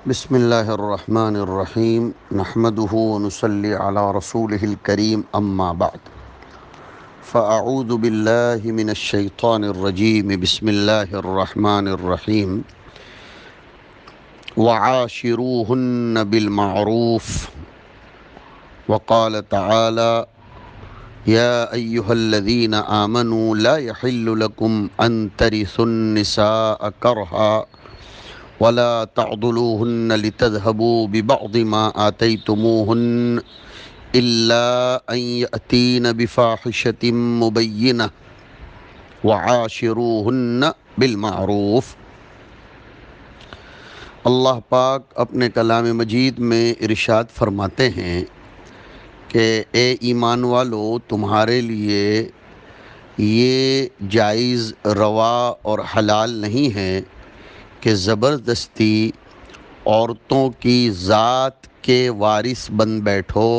بسم اللہ الرحمن الرحیم نحمده ونصلی علی رسوله الکریم اما بعد فاعوذ باللہ من الشیطان الرجیم بسم اللہ الرحمن الرحیم وعاشروهن بالمعروف وقال تعالی یا ایہا الذین آمنوا لا يحل لكم ان ترثوا النساء کرہا ولا تعضلوهن لتذهبوا ببعض ما آتيتموهن إلا أن يأتين بفاحشة مبينة وعاشروهن بالمعروف۔ اللہ پاک اپنے کلام مجید میں ارشاد فرماتے ہیں کہ اے ایمان والو، تمہارے لیے یہ جائز، روا اور حلال نہیں ہے کہ زبردستی عورتوں کی ذات کے وارث بن بیٹھو،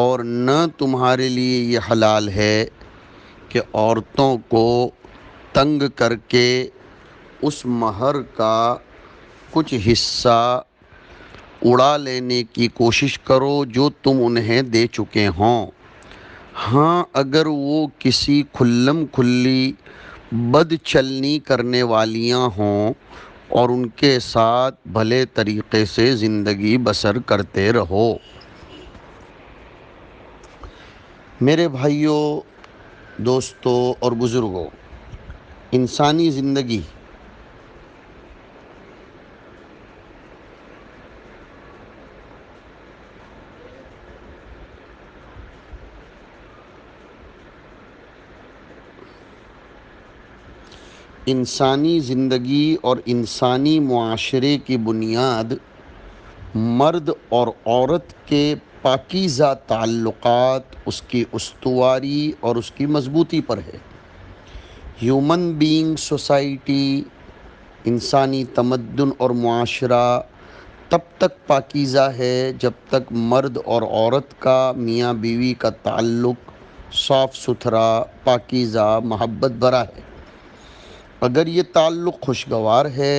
اور نہ تمہارے لیے یہ حلال ہے کہ عورتوں کو تنگ کر کے اس مہر کا کچھ حصہ اڑا لینے کی کوشش کرو جو تم انہیں دے چکے ہوں۔ ہاں، اگر وہ کسی کھلم کھلی بد چلنی کرنے والیاں ہوں اور ان کے ساتھ بھلے طریقے سے زندگی بسر کرتے رہو۔ میرے بھائیوں، دوستوں اور بزرگوں، انسانی زندگی اور انسانی معاشرے کی بنیاد مرد اور عورت کے پاکیزہ تعلقات، اس کی استواری اور اس کی مضبوطی پر ہے۔ ہیومن بینگ سوسائٹی، انسانی تمدن اور معاشرہ تب تک پاکیزہ ہے جب تک مرد اور عورت کا، میاں بیوی کا تعلق صاف ستھرا، پاکیزہ، محبت بھرا ہے۔ اگر یہ تعلق خوشگوار ہے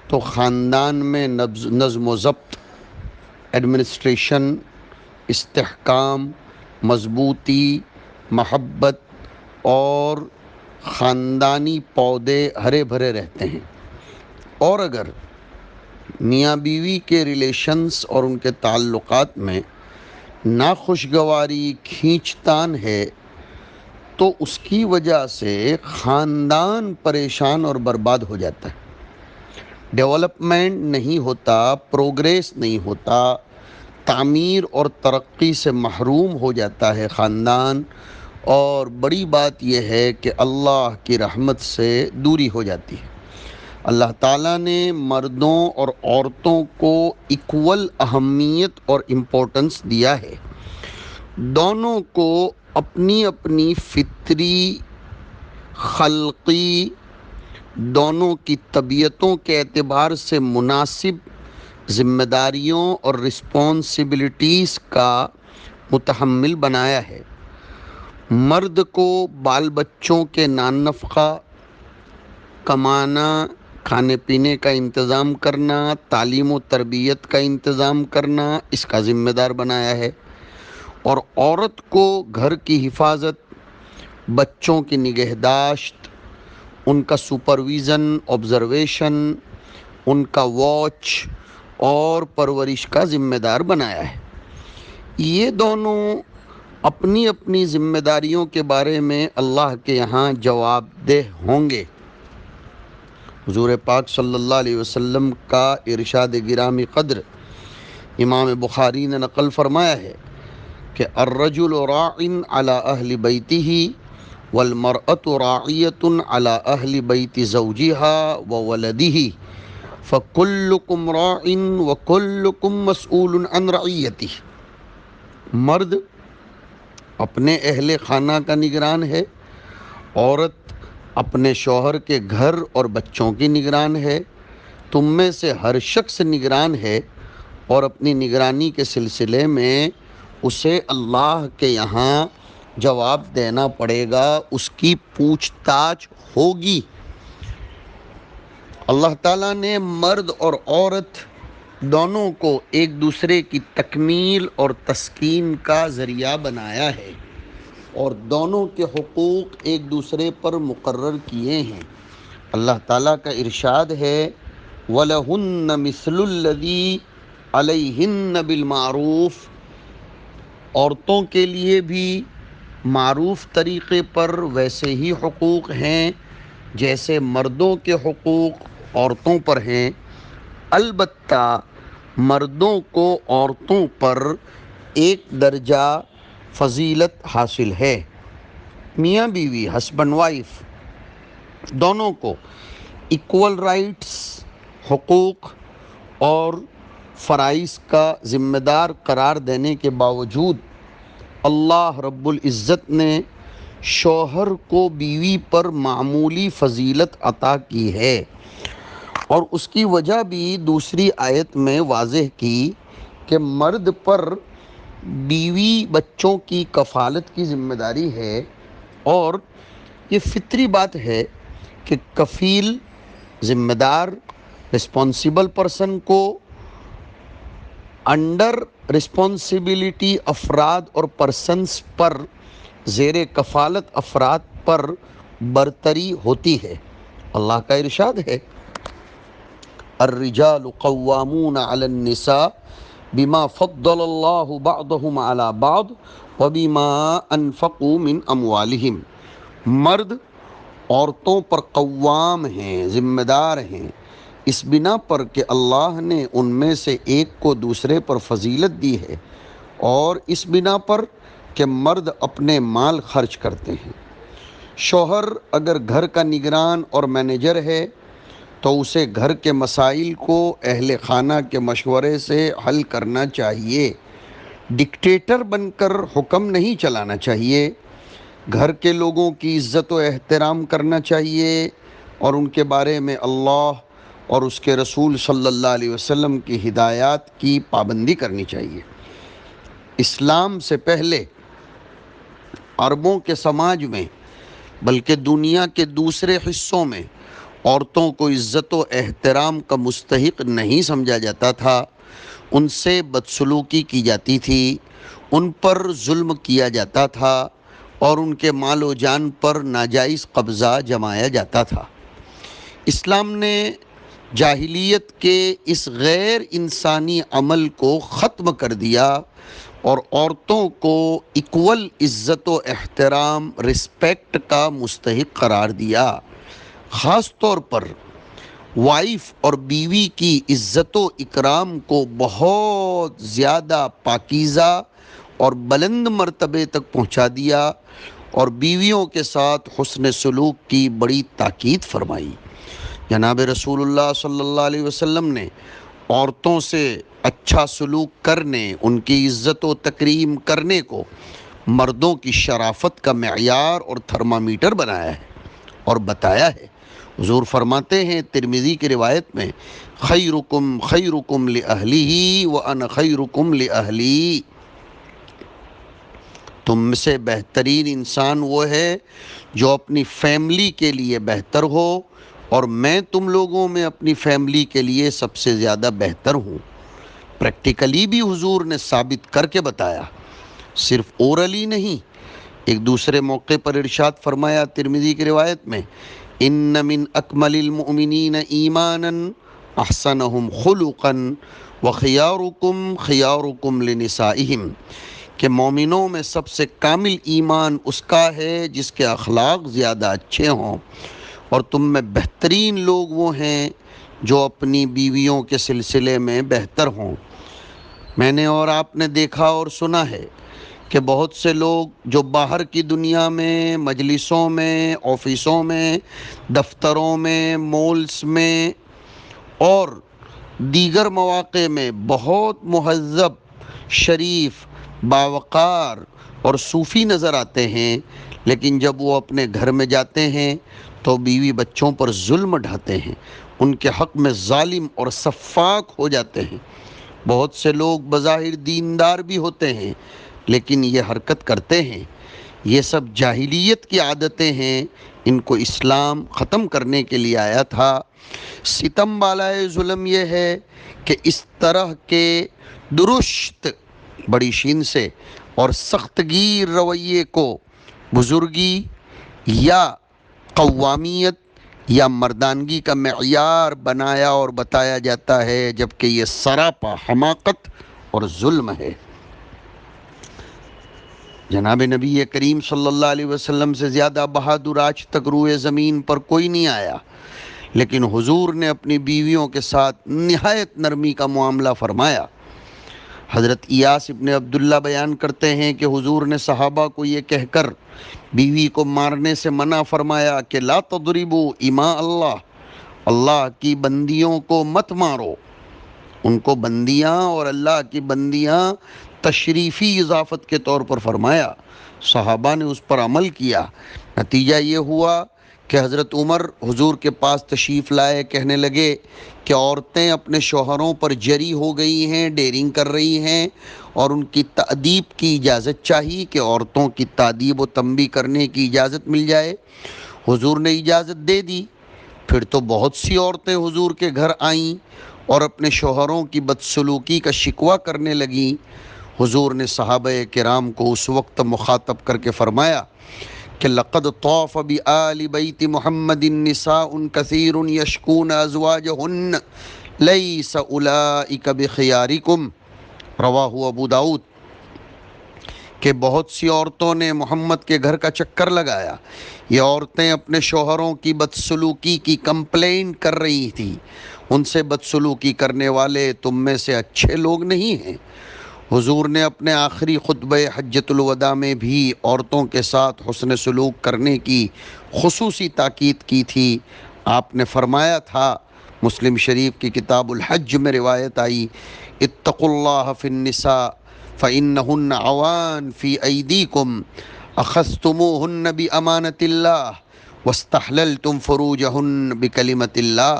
تو خاندان میں نظم و ضبط، ایڈمنسٹریشن، استحکام، مضبوطی، محبت اور خاندانی پودے ہرے بھرے رہتے ہیں۔ اور اگر میاں بیوی کے ریلیشنز اور ان کے تعلقات میں ناخوشگواری، کھینچتان ہے تو اس کی وجہ سے خاندان پریشان اور برباد ہو جاتا ہے۔ ڈیولپمنٹ نہیں ہوتا، پروگریس نہیں ہوتا، تعمیر اور ترقی سے محروم ہو جاتا ہے خاندان، اور بڑی بات یہ ہے کہ اللہ کی رحمت سے دوری ہو جاتی ہے۔ اللہ تعالیٰ نے مردوں اور عورتوں کو ایکول اہمیت اور امپورٹنس دیا ہے۔ دونوں کو اپنی اپنی فطری، خلقی، دونوں کی طبیعتوں کے اعتبار سے مناسب ذمہ داریوں اور رسپانسبلٹیز کا متحمل بنایا ہے۔ مرد کو بال بچوں کے نان نفقہ، کمانا، کھانے پینے کا انتظام کرنا، تعلیم و تربیت کا انتظام کرنا، اس کا ذمہ دار بنایا ہے، اور عورت کو گھر کی حفاظت، بچوں کی نگہداشت، ان کا سپرویژن، آبزرویشن، ان کا واچ اور پرورش کا ذمہ دار بنایا ہے۔ یہ دونوں اپنی اپنی ذمہ داریوں کے بارے میں اللہ کے یہاں جواب دہ ہوں گے۔ حضور پاک صلی اللہ علیہ وسلم کا ارشاد گرامی قدر امام بخاری نے نقل فرمایا ہے کہ الرجل راع علی اہل بیتہ والمرأة راعیۃ علی اہل بیت زوجها وولدہ فکلکم راع وکلکم مسئول عن رعیتہ۔ مرد اپنے اہل خانہ کا نگران ہے، عورت اپنے شوہر کے گھر اور بچوں کی نگران ہے۔ تم میں سے ہر شخص نگران ہے، اور اپنی نگرانی کے سلسلے میں اسے اللہ کے یہاں جواب دینا پڑے گا، اس کی پوچھ تاچھ ہوگی۔ اللہ تعالیٰ نے مرد اور عورت دونوں کو ایک دوسرے کی تکمیل اور تسکین کا ذریعہ بنایا ہے، اور دونوں کے حقوق ایک دوسرے پر مقرر کیے ہیں۔ اللہ تعالیٰ کا ارشاد ہے وَلَهُنَّ مِثْلُ الَّذِي عَلَيْهِنَّ بِالْمَعْرُوفِ، عورتوں کے لیے بھی معروف طریقے پر ویسے ہی حقوق ہیں جیسے مردوں کے حقوق عورتوں پر ہیں، البتہ مردوں کو عورتوں پر ایک درجہ فضیلت حاصل ہے۔ میاں بیوی، ہسبینڈ وائف، دونوں کو ایکول رائٹس، حقوق اور فرائض کا ذمہ دار قرار دینے کے باوجود اللہ رب العزت نے شوہر کو بیوی پر معمولی فضیلت عطا کی ہے، اور اس کی وجہ بھی دوسری آیت میں واضح کی کہ مرد پر بیوی بچوں کی کفالت کی ذمہ داری ہے، اور یہ فطری بات ہے کہ کفیل، ذمہ دار، رسپانسیبل پرسن کو انڈر رسپانسبلٹی افراد اور پرسنس پر، زیر کفالت افراد پر برتری ہوتی ہے۔ اللہ کا ارشاد ہے الرجال قوامون علی النساء بما فضل اللہ بعضهم علی بعض وبما انفقوا من اموالہم، مرد عورتوں پر قوام ہیں، ذمہ دار ہیں، اس بنا پر کہ اللہ نے ان میں سے ایک کو دوسرے پر فضیلت دی ہے، اور اس بنا پر کہ مرد اپنے مال خرچ کرتے ہیں۔ شوہر اگر گھر کا نگران اور مینیجر ہے تو اسے گھر کے مسائل کو اہل خانہ کے مشورے سے حل کرنا چاہیے، ڈکٹیٹر بن کر حکم نہیں چلانا چاہیے، گھر کے لوگوں کی عزت و احترام کرنا چاہیے، اور ان کے بارے میں اللہ اور اس کے رسول صلی اللہ علیہ وسلم کی ہدایات کی پابندی کرنی چاہیے۔ اسلام سے پہلے عربوں کے سماج میں، بلکہ دنیا کے دوسرے حصوں میں، عورتوں کو عزت و احترام کا مستحق نہیں سمجھا جاتا تھا، ان سے بدسلوکی کی جاتی تھی، ان پر ظلم کیا جاتا تھا، اور ان کے مال و جان پر ناجائز قبضہ جمایا جاتا تھا۔ اسلام نے جاہلیت کے اس غیر انسانی عمل کو ختم کر دیا اور عورتوں کو ایکول عزت و احترام، رسپیکٹ کا مستحق قرار دیا۔ خاص طور پر وائف اور بیوی کی عزت و اکرام کو بہت زیادہ پاکیزہ اور بلند مرتبے تک پہنچا دیا، اور بیویوں کے ساتھ حسن سلوک کی بڑی تاکید فرمائی۔ جناب رسول اللہ صلی اللہ علیہ وسلم نے عورتوں سے اچھا سلوک کرنے، ان کی عزت و تکریم کرنے کو مردوں کی شرافت کا معیار اور تھرمامیٹر بنایا ہے اور بتایا ہے۔ حضور فرماتے ہیں ترمذی کی روایت میں خیرکم خیرکم لأہلہ وانا خیرکم لأہلی، تم سے بہترین انسان وہ ہے جو اپنی فیملی کے لیے بہتر ہو، اور میں تم لوگوں میں اپنی فیملی کے لیے سب سے زیادہ بہتر ہوں۔ پریکٹیکلی بھی حضور نے ثابت کر کے بتایا، صرف اورلی نہیں۔ ایک دوسرے موقع پر ارشاد فرمایا ترمذی کی روایت میں ان من اکمل المؤمنین ایمانا احسنہم خلقا وخیارکم خیارکم لنسائہم، کہ مومنوں میں سب سے کامل ایمان اس کا ہے جس کے اخلاق زیادہ اچھے ہوں، اور تم میں بہترین لوگ وہ ہیں جو اپنی بیویوں کے سلسلے میں بہتر ہوں۔ میں نے اور آپ نے دیکھا اور سنا ہے کہ بہت سے لوگ جو باہر کی دنیا میں، مجلسوں میں، آفسوں میں، دفتروں میں، مولز میں اور دیگر مواقع میں بہت مہذب، شریف، باوقار اور صوفی نظر آتے ہیں، لیکن جب وہ اپنے گھر میں جاتے ہیں تو بیوی بچوں پر ظلم ڈھاتے ہیں، ان کے حق میں ظالم اور سفاک ہو جاتے ہیں۔ بہت سے لوگ بظاہر دیندار بھی ہوتے ہیں لیکن یہ حرکت کرتے ہیں۔ یہ سب جاہلیت کی عادتیں ہیں، ان کو اسلام ختم کرنے کے لیے آیا تھا۔ ستم بالائے ظلم یہ ہے کہ اس طرح کے درست بڑی شین سے اور سخت گیر رویے کو بزرگی یا قوامیت یا مردانگی کا معیار بنایا اور بتایا جاتا ہے، جبکہ یہ سراپا حماقت اور ظلم ہے۔ جناب نبی کریم صلی اللہ علیہ وسلم سے زیادہ بہادر آج تک روئے زمین پر کوئی نہیں آیا، لیکن حضور نے اپنی بیویوں کے ساتھ نہایت نرمی کا معاملہ فرمایا۔ حضرت ایاس ابن عبداللہ بیان کرتے ہیں کہ حضور نے صحابہ کو یہ کہہ کر بیوی کو مارنے سے منع فرمایا کہ لا تضربوا اماء اللہ، اللہ کی بندیوں کو مت مارو۔ ان کو بندیاں اور اللہ کی بندیاں تشریفی اضافت کے طور پر فرمایا۔ صحابہ نے اس پر عمل کیا۔ نتیجہ یہ ہوا کہ حضرت عمر حضور کے پاس تشریف لائے، کہنے لگے کہ عورتیں اپنے شوہروں پر جری ہو گئی ہیں، ڈیرنگ کر رہی ہیں، اور ان کی تأدیب کی اجازت چاہیے کہ عورتوں کی تادیب و تنبیہ کرنے کی اجازت مل جائے۔ حضور نے اجازت دے دی۔ پھر تو بہت سی عورتیں حضور کے گھر آئیں اور اپنے شوہروں کی بدسلوکی کا شکوہ کرنے لگیں۔ حضور نے صحابہ کرام کو اس وقت مخاطب کر کے فرمایا کہ لقد طاف بآل بیت محمد نساء کثیر یشکون ازواجہن لیس اولئک بخیارکم، رواہ ابو داؤد، کہ بہت سی عورتوں نے محمد کے گھر کا چکر لگایا۔ یہ عورتیں اپنے شوہروں کی بدسلوکی کی کمپلین کر رہی تھیں۔ ان سے بدسلوکی کرنے والے تم میں سے اچھے لوگ نہیں ہیں۔ حضور نے اپنے آخری خطبہ حجۃ الوداع میں بھی عورتوں کے ساتھ حسن سلوک کرنے کی خصوصی تاکید کی تھی۔ آپ نے فرمایا تھا، مسلم شریف کی کتاب الحج میں روایت آئی، اتقوا اللہ فی النساء فإنہن عوان فی ایدیکم اخذتموہن بامانۃ اللہ واستحللتم فروجہن بکلمۃ اللہ،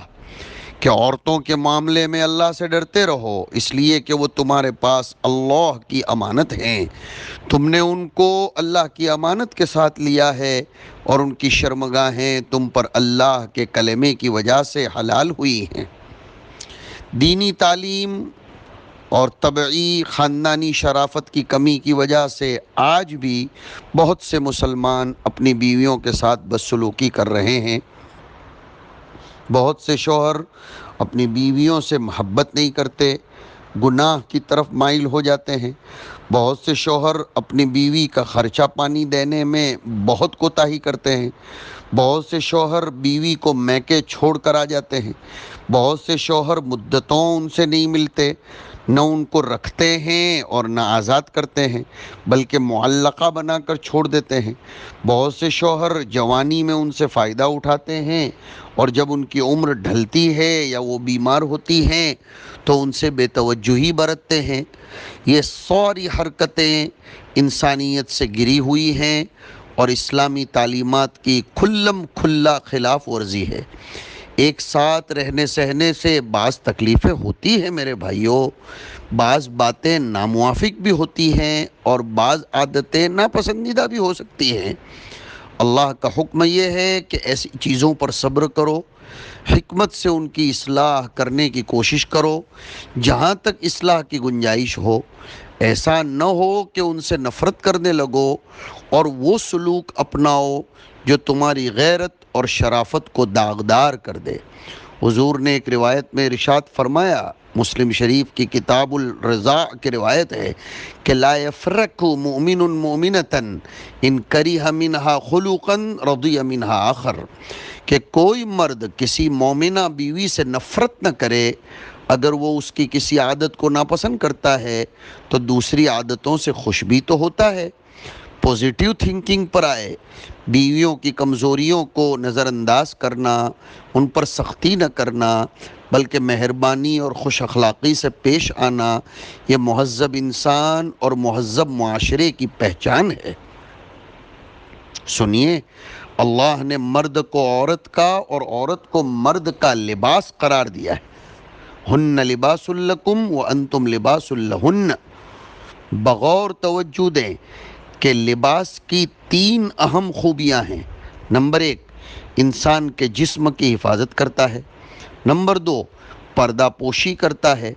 کہ عورتوں کے معاملے میں اللہ سے ڈرتے رہو، اس لیے کہ وہ تمہارے پاس اللہ کی امانت ہیں، تم نے ان کو اللہ کی امانت کے ساتھ لیا ہے، اور ان کی شرمگاہیں تم پر اللہ کے کلمے کی وجہ سے حلال ہوئی ہیں۔ دینی تعلیم اور طبعی خاندانی شرافت کی کمی کی وجہ سے آج بھی بہت سے مسلمان اپنی بیویوں کے ساتھ بدسلوکی کر رہے ہیں۔ بہت سے شوہر اپنی بیویوں سے محبت نہیں کرتے، گناہ کی طرف مائل ہو جاتے ہیں۔ بہت سے شوہر اپنی بیوی کا خرچہ پانی دینے میں بہت کوتاہی کرتے ہیں۔ بہت سے شوہر بیوی کو میکے چھوڑ کر آ جاتے ہیں۔ بہت سے شوہر مدتوں ان سے نہیں ملتے، نہ ان کو رکھتے ہیں اور نہ آزاد کرتے ہیں، بلکہ معلقہ بنا کر چھوڑ دیتے ہیں۔ بہت سے شوہر جوانی میں ان سے فائدہ اٹھاتے ہیں، اور جب ان کی عمر ڈھلتی ہے یا وہ بیمار ہوتی ہیں تو ان سے بے توجہی برتتے ہیں۔ یہ ساری حرکتیں انسانیت سے گری ہوئی ہیں اور اسلامی تعلیمات کی کھلم کھلا خلاف ورزی ہے۔ ایک ساتھ رہنے سہنے سے بعض تکلیفیں ہوتی ہیں میرے بھائیوں، بعض باتیں ناموافق بھی ہوتی ہیں اور بعض عادتیں ناپسندیدہ بھی ہو سکتی ہیں۔ اللہ کا حکم یہ ہے کہ ایسی چیزوں پر صبر کرو، حکمت سے ان کی اصلاح کرنے کی کوشش کرو جہاں تک اصلاح کی گنجائش ہو۔ ایسا نہ ہو کہ ان سے نفرت کرنے لگو اور وہ سلوک اپناؤ جو تمہاری غیرت اور شرافت کو داغدار کر دے۔ حضور نے ایک روایت میں ارشاد فرمایا، مسلم شریف کی کتاب الرضاع کی روایت ہے کہ لا یفرق مؤمن مؤمنۃ ان کرہ منہا خلقا رضی منہا آخر، کہ کوئی مرد کسی مومنہ بیوی سے نفرت نہ کرے، اگر وہ اس کی کسی عادت کو ناپسند کرتا ہے تو دوسری عادتوں سے خوش بھی تو ہوتا ہے۔ پوزیٹیو تھنکنگ پر آئے، بیویوں کی کمزوریوں کو نظر انداز کرنا، ان پر سختی نہ کرنا، بلکہ مہربانی اور خوش اخلاقی سے پیش آنا، یہ مہذب انسان اور مہذب معاشرے کی پہچان ہے۔ سنیے، اللہ نے مرد کو عورت کا اور عورت کو مرد کا لباس قرار دیا ہے۔ ہن لباس لکم وانتم لباس لہن۔ بغور توجہ دیں کہ لباس کی 3 اہم خوبیاں ہیں۔ نمبر 1، انسان کے جسم کی حفاظت کرتا ہے۔ نمبر 2 پردہ پوشی کرتا ہے۔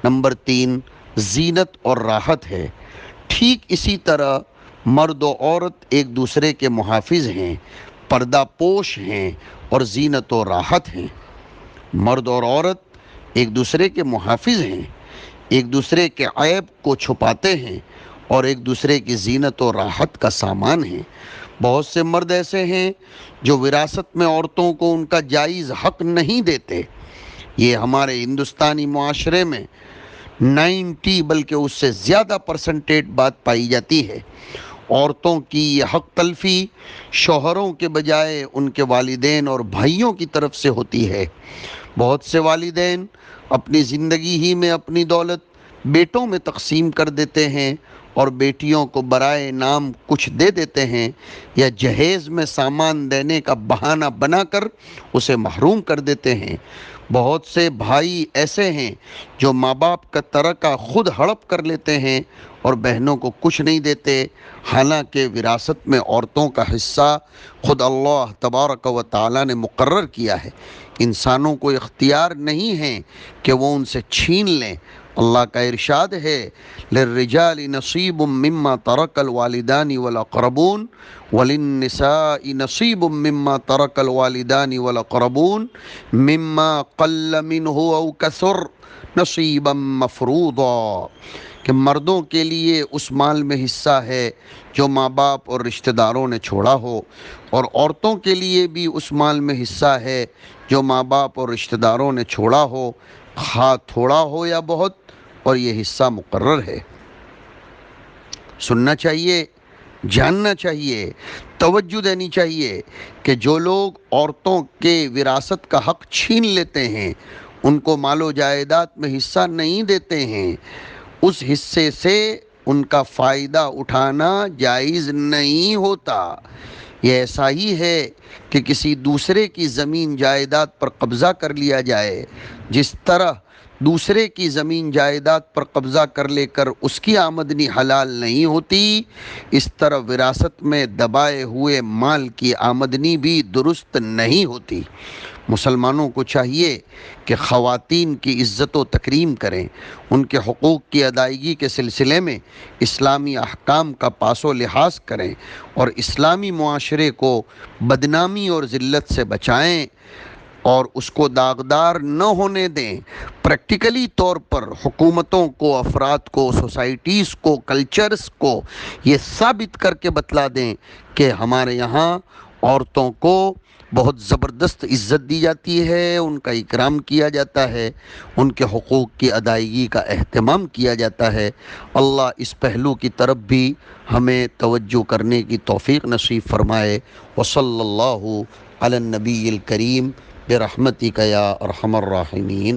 نمبر 3 زینت اور راحت ہے۔ ٹھیک اسی طرح مرد و عورت ایک دوسرے کے محافظ ہیں، پردہ پوش ہیں اور زینت و راحت ہیں۔ مرد اور عورت ایک دوسرے کے محافظ ہیں، ایک دوسرے کے عیب کو چھپاتے ہیں اور ایک دوسرے کی زینت و راحت کا سامان ہیں۔ بہت سے مرد ایسے ہیں جو وراثت میں عورتوں کو ان کا جائز حق نہیں دیتے۔ یہ ہمارے ہندوستانی معاشرے میں 90 بلکہ اس سے زیادہ پرسنٹیج بات پائی جاتی ہے۔ عورتوں کی یہ حق تلفی شوہروں کے بجائے ان کے والدین اور بھائیوں کی طرف سے ہوتی ہے۔ بہت سے والدین اپنی زندگی ہی میں اپنی دولت بیٹوں میں تقسیم کر دیتے ہیں اور بیٹیوں کو برائے نام کچھ دے دیتے ہیں یا جہیز میں سامان دینے کا بہانہ بنا کر اسے محروم کر دیتے ہیں۔ بہت سے بھائی ایسے ہیں جو ماں باپ کا ترکہ خود ہڑپ کر لیتے ہیں اور بہنوں کو کچھ نہیں دیتے، حالانکہ وراثت میں عورتوں کا حصہ خود اللہ تبارک و تعالی نے مقرر کیا ہے۔ انسانوں کو اختیار نہیں ہے کہ وہ ان سے چھین لیں۔ اللہ کا ارشاد ہے للرجال نصیب مما ترک الوالدان والاقربون وللنساء نصیب مما ترک الوالدان والاقربون مما قل منه او کثر نصیبا مفروضا، کہ مردوں کے لیے اس مال میں حصہ ہے جو ماں باپ اور رشتہ داروں نے چھوڑا ہو، اور عورتوں کے لیے بھی اس مال میں حصہ ہے جو ماں باپ اور رشتہ داروں نے چھوڑا ہو، خواہ تھوڑا ہو یا بہت، اور یہ حصہ مقرر ہے۔ سننا چاہیے، جاننا چاہیے، توجہ دینی چاہیے کہ جو لوگ عورتوں کے وراثت کا حق چھین لیتے ہیں، ان کو مال و جائیداد میں حصہ نہیں دیتے ہیں، اس حصے سے ان کا فائدہ اٹھانا جائز نہیں ہوتا۔ یہ ایسا ہی ہے کہ کسی دوسرے کی زمین جائیداد پر قبضہ کر لیا جائے۔ جس طرح دوسرے کی زمین جائیداد پر قبضہ کر لے کر اس کی آمدنی حلال نہیں ہوتی، اس طرح وراثت میں دبائے ہوئے مال کی آمدنی بھی درست نہیں ہوتی۔ مسلمانوں کو چاہیے کہ خواتین کی عزت و تکریم کریں، ان کے حقوق کی ادائیگی کے سلسلے میں اسلامی احکام کا پاس و لحاظ کریں اور اسلامی معاشرے کو بدنامی اور ذلت سے بچائیں اور اس کو داغدار نہ ہونے دیں۔ پریکٹیکلی طور پر حکومتوں کو، افراد کو، سوسائٹیز کو، کلچرز کو یہ ثابت کر کے بتلا دیں کہ ہمارے یہاں عورتوں کو بہت زبردست عزت دی جاتی ہے، ان کا اکرام کیا جاتا ہے، ان کے حقوق کی ادائیگی کا اہتمام کیا جاتا ہے۔ اللہ اس پہلو کی طرف بھی ہمیں توجہ کرنے کی توفیق نصیب فرمائے۔ وصلی اللہ علی النبی الکریم برحمتک یا ارحم الراحمین۔